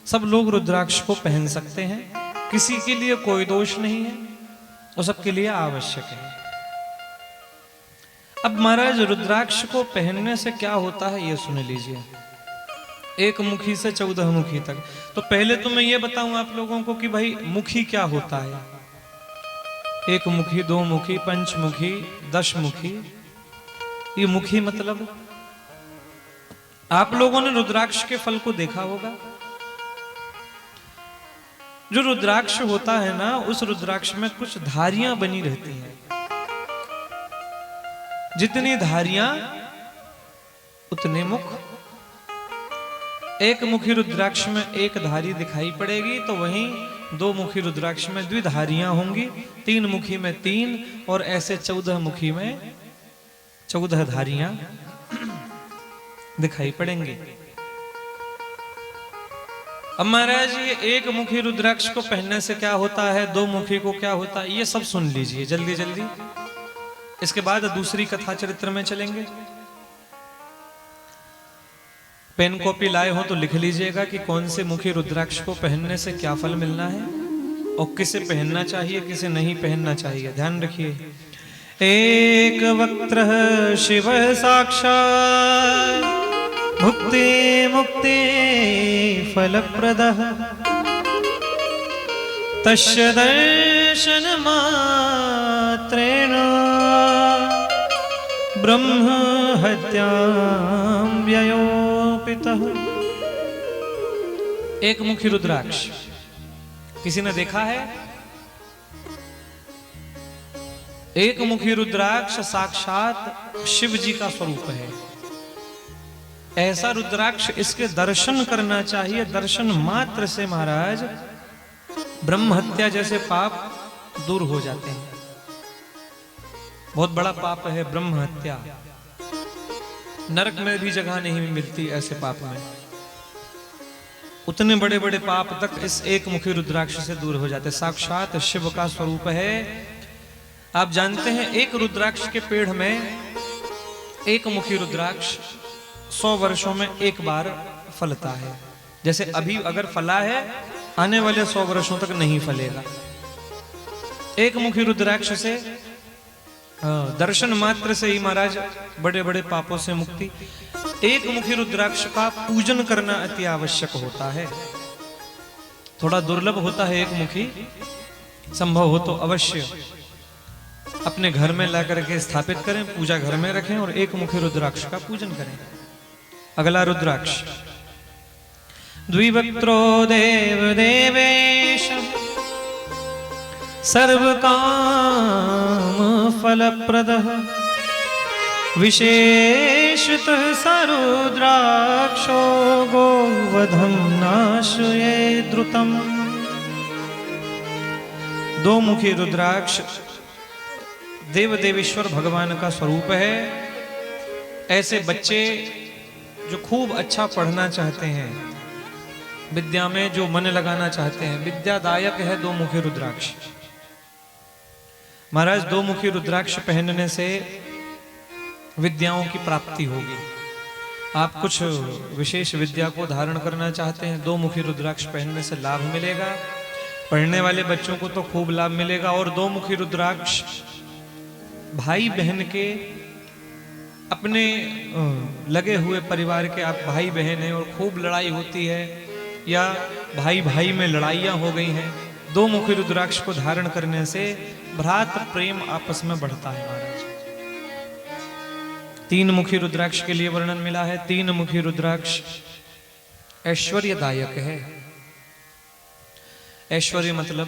सब लोग रुद्राक्ष को पहन सकते हैं, किसी के लिए कोई दोष नहीं है और सबके लिए आवश्यक है। अब महाराज रुद्राक्ष को पहनने से क्या होता है ये सुन लीजिए, एक मुखी से 14 मुखी तक। तो पहले तो मैं ये बताऊं आप लोगों को कि भाई मुखी क्या होता है। एक मुखी, दो मुखी, पंचमुखी, 10 मुखी। ये मुखी मतलब आप लोगों ने रुद्राक्ष के फल को देखा होगा। जो रुद्राक्ष होता है ना, उस रुद्राक्ष में कुछ धारियां बनी रहती हैं। जितनी धारियां उतने मुख। एक मुखी रुद्राक्ष में एक धारी दिखाई पड़ेगी, तो वहीं 2 मुखी रुद्राक्ष में द्विधारियां होंगी, 3 मुखी में 3, और ऐसे 14 मुखी में 14 धारियां दिखाई पड़ेंगी। अब महाराज ये एक मुखी रुद्राक्ष को पहनने से क्या होता है, 2 मुखी को क्या होता है, ये सब सुन लीजिए जल्दी जल्दी। इसके बाद दूसरी कथा चरित्र में चलेंगे। पेन कॉपी लाए हो तो लिख लीजिएगा कि कौन से मुखी रुद्राक्ष को पहनने से क्या फल मिलना है और किसे पहनना चाहिए, किसे नहीं पहनना चाहिए। ध्यान रखिए। एक वक्त्रः शिव साक्षात् मुक्ति मुक्ति फलप्रदः तस्य दर्शन मात्रेण ब्रह्म हत्यां व्ययोपितः। एक मुखी रुद्राक्ष किसी ने देखा है? एक मुखी रुद्राक्ष साक्षात शिव जी का स्वरूप है। ऐसा रुद्राक्ष, इसके दर्शन करना चाहिए। दर्शन मात्र से महाराज ब्रह्म हत्या जैसे पाप दूर हो जाते हैं। बहुत बड़ा पाप है ब्रह्म हत्या, नरक में भी जगह नहीं मिलती ऐसे पाप में। उतने बड़े बड़े पाप तक इस एक मुखी रुद्राक्ष से दूर हो जाते। साक्षात शिव का स्वरूप है। आप जानते हैं एक रुद्राक्ष के पेड़ में एक मुखी रुद्राक्ष 100 वर्षों में एक बार फलता है। जैसे अभी अगर फला है, आने वाले 100 वर्षों तक नहीं फलेगा। एक मुखी रुद्राक्ष से दर्शन मात्र से ही महाराज बड़े बड़े पापों से मुक्ति। एक मुखी रुद्राक्ष का पूजन करना अति आवश्यक होता है। थोड़ा दुर्लभ होता है एक मुखी, संभव हो तो अवश्य अपने घर में ला करके स्थापित करें, पूजा घर में रखें और एक मुखी रुद्राक्ष का पूजन करें। अगला रुद्राक्ष द्विवक्त्रो देव देवेश सर्वकाम फलप्रदः विशेषतः सरुद्राक्षो गोवधं नाशये द्रुतम्। 2 मुखी रुद्राक्ष देव देवेश्वर भगवान का स्वरूप है। ऐसे बच्चे जो खूब अच्छा पढ़ना चाहते हैं, विद्या में जो मन लगाना चाहते हैं, विद्यादायक है 2 मुखी रुद्राक्ष। महाराज 2 मुखी रुद्राक्ष पहनने से विद्याओं की प्राप्ति होगी। आप कुछ विशेष विद्या को धारण करना चाहते हैं, 2 मुखी रुद्राक्ष पहनने से लाभ मिलेगा। पढ़ने वाले बच्चों को तो खूब लाभ मिलेगा। और 2 मुखी रुद्राक्ष भाई बहन के, अपने लगे हुए परिवार के आप भाई बहन हैं और खूब लड़ाई होती है या भाई भाई में लड़ाइयां हो गई हैं, 2 मुखी रुद्राक्ष को धारण करने से भ्रात प्रेम आपस में बढ़ता है महाराज। 3 मुखी रुद्राक्ष के लिए वर्णन मिला है। 3 मुखी रुद्राक्ष ऐश्वर्यदायक है। ऐश्वर्य मतलब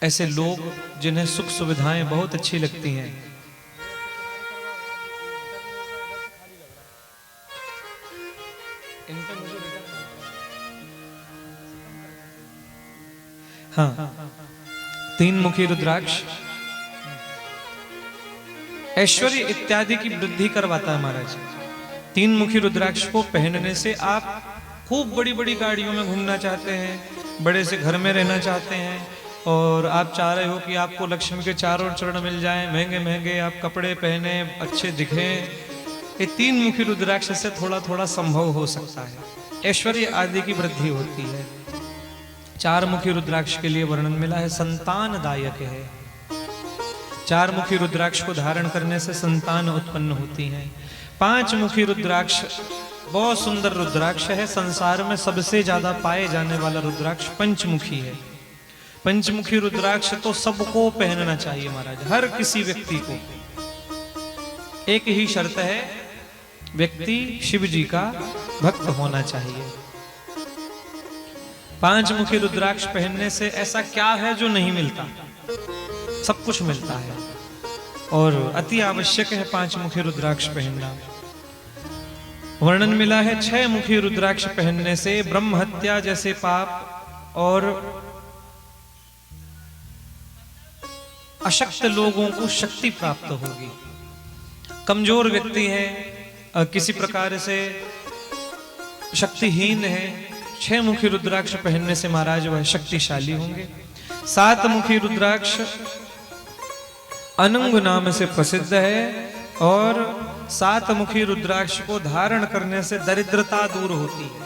ऐसे लोग जिन्हें सुख सुविधाएं बहुत अच्छी लगती हैं। हाँ, 3 मुखी रुद्राक्ष ऐश्वर्य इत्यादि की वृद्धि करवाता है महाराज। 3 मुखी रुद्राक्ष को पहनने से आप खूब बड़ी बड़ी गाड़ियों में घूमना चाहते हैं, बड़े से घर में रहना चाहते हैं और आप चाह रहे हो कि आपको लक्ष्मी के चारों चरण मिल जाएं, महंगे महंगे आप कपड़े पहने, अच्छे दिखें। ये 3 मुखी रुद्राक्ष से थोड़ा थोड़ा संभव हो सकता है। ऐश्वर्य आदि की वृद्धि होती है। 4 मुखी रुद्राक्ष के लिए वर्णन मिला है, संतानदायक है। 4 मुखी रुद्राक्ष को धारण करने से संतान उत्पन्न होती है। 5 मुखी रुद्राक्ष बहुत सुंदर रुद्राक्ष है। संसार में सबसे ज्यादा पाए जाने वाला रुद्राक्ष पंचमुखी है। पंचमुखी रुद्राक्ष तो सबको पहनना चाहिए महाराज, हर किसी व्यक्ति को। एक ही शर्त है, व्यक्ति शिव जी का भक्त होना चाहिए। 5 मुखी रुद्राक्ष पहनने से ऐसा क्या है जो नहीं मिलता? सब कुछ मिलता है और अति आवश्यक है 5 मुखी रुद्राक्ष पहनना। वर्णन मिला है 6 मुखी रुद्राक्ष पहनने से ब्रह्म हत्या जैसे पाप और अशक्त लोगों को शक्ति प्राप्त होगी। कमजोर व्यक्ति है, किसी प्रकार से शक्तिहीन है, 6 मुखी रुद्राक्ष पहनने से महाराज वह शक्तिशाली होंगे। 7 मुखी रुद्राक्ष अनंग नाम से प्रसिद्ध है और 7 मुखी रुद्राक्ष को धारण करने से दरिद्रता दूर होती है।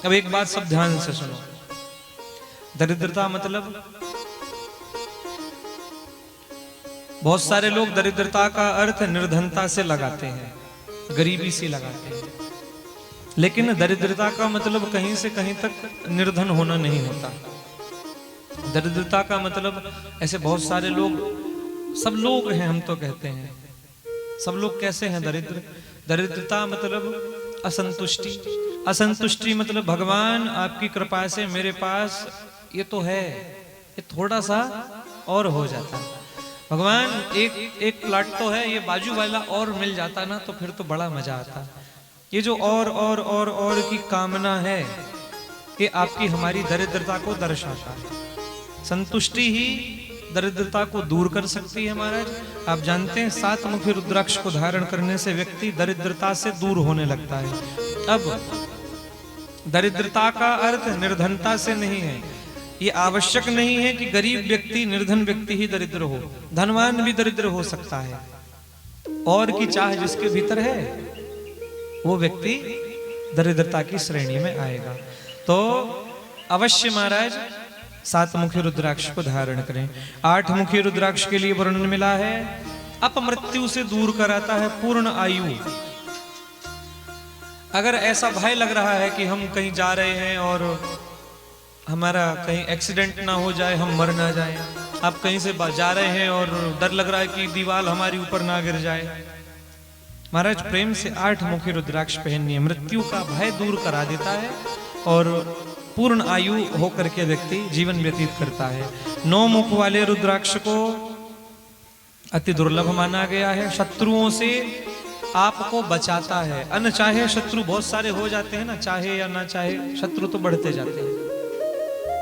अब एक बात सब ध्यान से सुनो, दरिद्रता मतलब बहुत सारे लोग दरिद्रता का अर्थ निर्धनता से लगाते हैं, गरीबी से लगाते हैं, लेकिन दरिद्रता का मतलब कहीं से कहीं तक निर्धन होना नहीं होता। दरिद्रता का मतलब ऐसे बहुत सारे लोग, सब लोग हैं, हम तो कहते हैं सब लोग कैसे हैं दरिद्र। दरिद्रता मतलब असंतुष्टि। असंतुष्टि मतलब भगवान आपकी कृपा से मेरे पास ये तो है, ये थोड़ा सा और हो जाता। भगवान एक प्लाट तो है, ये बाजू वाला और मिल जाता ना तो फिर तो बड़ा मजा आता। ये जो और की कामना है, ये आपकी हमारी दरिद्रता को दर्शाता है। संतुष्टि ही दरिद्रता को दूर कर सकती है महाराज। आप जानते हैं 7 मुखी रुद्राक्ष को धारण करने से व्यक्ति दरिद्रता से दूर होने लगता है। अब दरिद्रता का अर्थ निर्धनता से नहीं है। ये आवश्यक नहीं है कि गरीब व्यक्ति, निर्धन व्यक्ति ही दरिद्र हो, धनवान भी दरिद्र हो सकता है। और की चाह जिसके भीतर है वो व्यक्ति दरिद्रता की श्रेणी में आएगा। तो अवश्य महाराज 7 मुखी रुद्राक्ष को धारण करें। 8 मुखी रुद्राक्ष के लिए वर्णन मिला है, अपमृत्यु से दूर कराता है पूर्ण आयु। अगर ऐसा भय लग रहा है कि हम कहीं जा रहे हैं और हमारा कहीं एक्सीडेंट ना हो जाए, हम मर ना जाए, आप कहीं से जा रहे हैं और डर लग रहा है कि दीवार हमारी ऊपर ना गिर जाए, महाराज प्रेम से 8 मुखी रुद्राक्ष पहनिए। मृत्यु का भय दूर करा देता है और पूर्ण आयु होकर के व्यक्ति जीवन व्यतीत करता है। 9 मुख वाले रुद्राक्ष को अति दुर्लभ माना गया है। शत्रुओं से आपको बचाता है। अनचाहे शत्रु बहुत सारे हो जाते हैं ना, चाहे या ना चाहे शत्रु तो बढ़ते जाते हैं।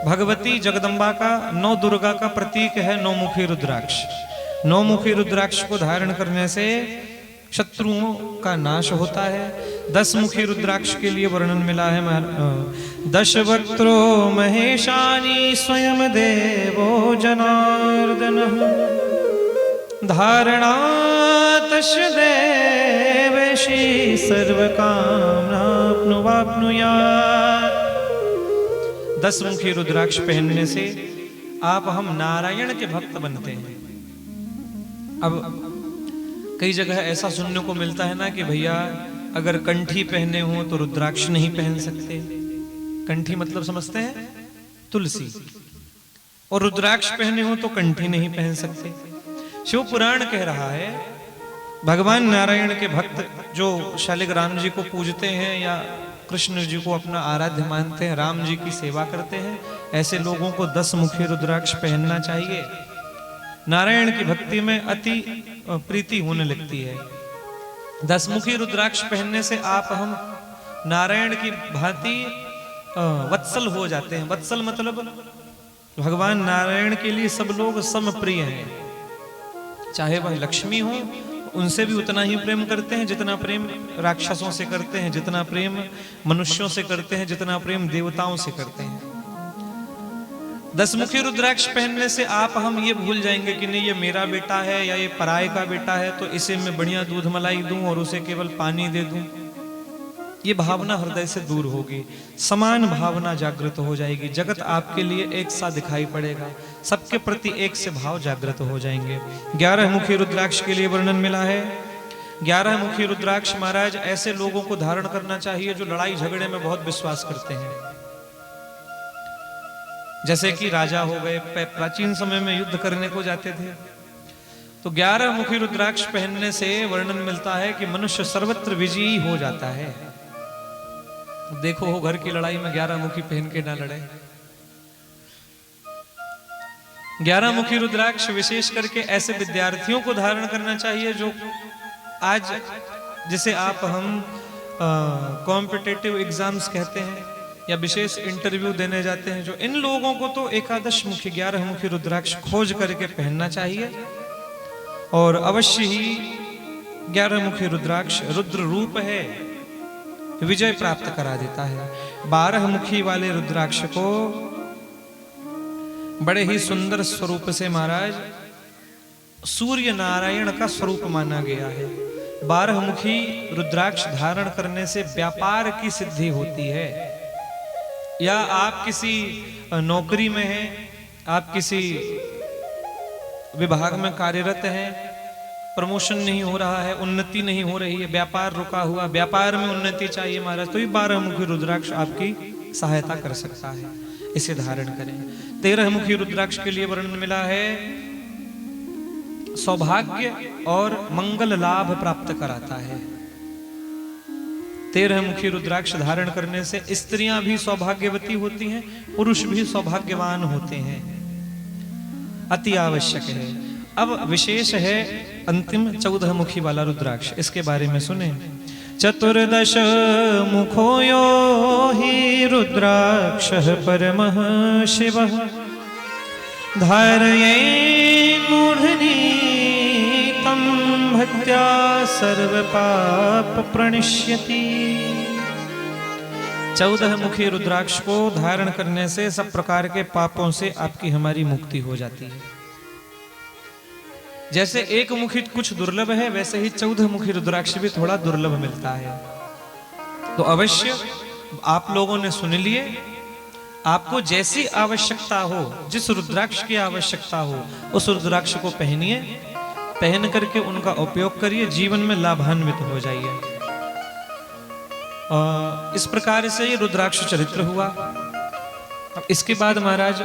भगवती जगदम्बा का, 9 दुर्गा का प्रतीक है 9 मुखी रुद्राक्ष। 9 मुखी रुद्राक्ष को धारण करने से शत्रुओं का नाश होता है। 10 मुखी रुद्राक्ष के लिए वर्णन मिला है, 10 वक्त्रो महेशानी स्वयं देवो जनार्दन धारणा तस्य देवेशी सर्व कामनाप्नुवाप्नुयात्। 10 मुखी रुद्राक्ष पहनने से आप हम नारायण के भक्त बनते हैं। अब कई जगह ऐसा सुनने को मिलता है ना कि भैया अगर कंठी पहने हो तो रुद्राक्ष नहीं पहन सकते। कंठी मतलब समझते हैं तुलसी, और रुद्राक्ष पहने हो तो कंठी नहीं पहन सकते। शिव पुराण कह रहा है भगवान नारायण के भक्त जो शालिग्राम जी को पूजते हैं या कृष्ण जी को अपना आराध्य मानते हैं, राम जी की सेवा करते हैं, ऐसे लोगों को 10 मुखी रुद्राक्ष पहनना चाहिए। नारायण की भक्ति में अति प्रीति होने लगती है। 10 मुखी रुद्राक्ष पहनने से आप हम नारायण की भांति वत्सल हो जाते हैं। वत्सल मतलब भगवान नारायण के लिए सब लोग समप्रिय हैं। चाहे वह लक्ष्मी हो, उनसे भी उतना ही प्रेम करते हैं जितना प्रेम राक्षसों से करते हैं, जितना प्रेम मनुष्यों से करते हैं, जितना प्रेम देवताओं से करते हैं। 10 मुखी रुद्राक्ष पहनने से आप हम ये भूल जाएंगे कि नहीं ये मेरा बेटा है या ये पराये का बेटा है तो इसे मैं बढ़िया दूध मलाई दूं और उसे केवल पानी दे दूं। ये भावना हृदय से दूर होगी, समान भावना जागृत हो जाएगी, जगत आपके लिए एक सा दिखाई पड़ेगा, सबके प्रति एक से भाव जागृत हो जाएंगे। 11 मुखी रुद्राक्ष के लिए वर्णन मिला है। 11 मुखी रुद्राक्ष महाराज ऐसे लोगों को धारण करना चाहिए जो लड़ाई झगड़े में बहुत विश्वास करते हैं, जैसे कि राजा हो गए, प्राचीन समय में युद्ध करने को जाते थे, तो 11 मुखी रुद्राक्ष पहनने से वर्णन मिलता है कि मनुष्य सर्वत्र विजयी हो जाता है। देखो हो घर की लड़ाई में 11 मुखी पहन के ना लड़े। 11 मुखी रुद्राक्ष विशेष करके ऐसे विद्यार्थियों को धारण करना चाहिए जो आज जिसे आप हम कॉम्पिटिटिव एग्जाम्स कहते हैं या विशेष इंटरव्यू देने जाते हैं, जो इन लोगों को तो एकादश मुखी 11 मुखी रुद्राक्ष खोज करके पहनना चाहिए। और अवश्य ही 11 मुखी रुद्राक्ष रुद्र रूप है, विजय प्राप्त करा देता है। 12 मुखी वाले रुद्राक्ष को बड़े ही सुंदर स्वरूप से महाराज सूर्य नारायण का स्वरूप माना गया है। 12 मुखी रुद्राक्ष धारण करने से व्यापार की सिद्धि होती है, या आप किसी नौकरी में हैं, आप किसी विभाग में कार्यरत हैं, प्रमोशन नहीं हो रहा है, उन्नति नहीं हो रही है, व्यापार रुका हुआ, व्यापार में उन्नति चाहिए महाराज, तो ये 12 मुखी रुद्राक्ष आपकी सहायता कर सकता है, इसे धारण करें। 13 मुखी रुद्राक्ष के लिए वर्णन मिला है सौभाग्य और मंगल लाभ प्राप्त कराता है। 13 मुखी रुद्राक्ष धारण करने से स्त्रियां भी सौभाग्यवती होती हैं, पुरुष भी सौभाग्यवान होते हैं, अति आवश्यक है। अब विशेष है अंतिम 14 मुखी वाला रुद्राक्ष, इसके बारे में सुने। 14 मुखो यो हि रुद्राक्ष परमः शिवः धारये मूढ़नी तम भक्त्या सर्व पाप प्रणश्यति। 14 मुखी रुद्राक्ष को धारण करने से सब प्रकार के पापों से आपकी हमारी मुक्ति हो जाती है। जैसे एक मुखी कुछ दुर्लभ है, वैसे ही 14 मुखी रुद्राक्ष भी थोड़ा दुर्लभ मिलता है। तो अवश्य आप लोगों ने सुन लिए, आपको जैसी आवश्यकता हो, जिस रुद्राक्ष की आवश्यकता हो, उस रुद्राक्ष को पहनिए, पहन करके उनका उपयोग करिए, जीवन में लाभान्वित हो जाइए। इस प्रकार से ये रुद्राक्ष चरित्र हुआ। अब इसके बाद महाराज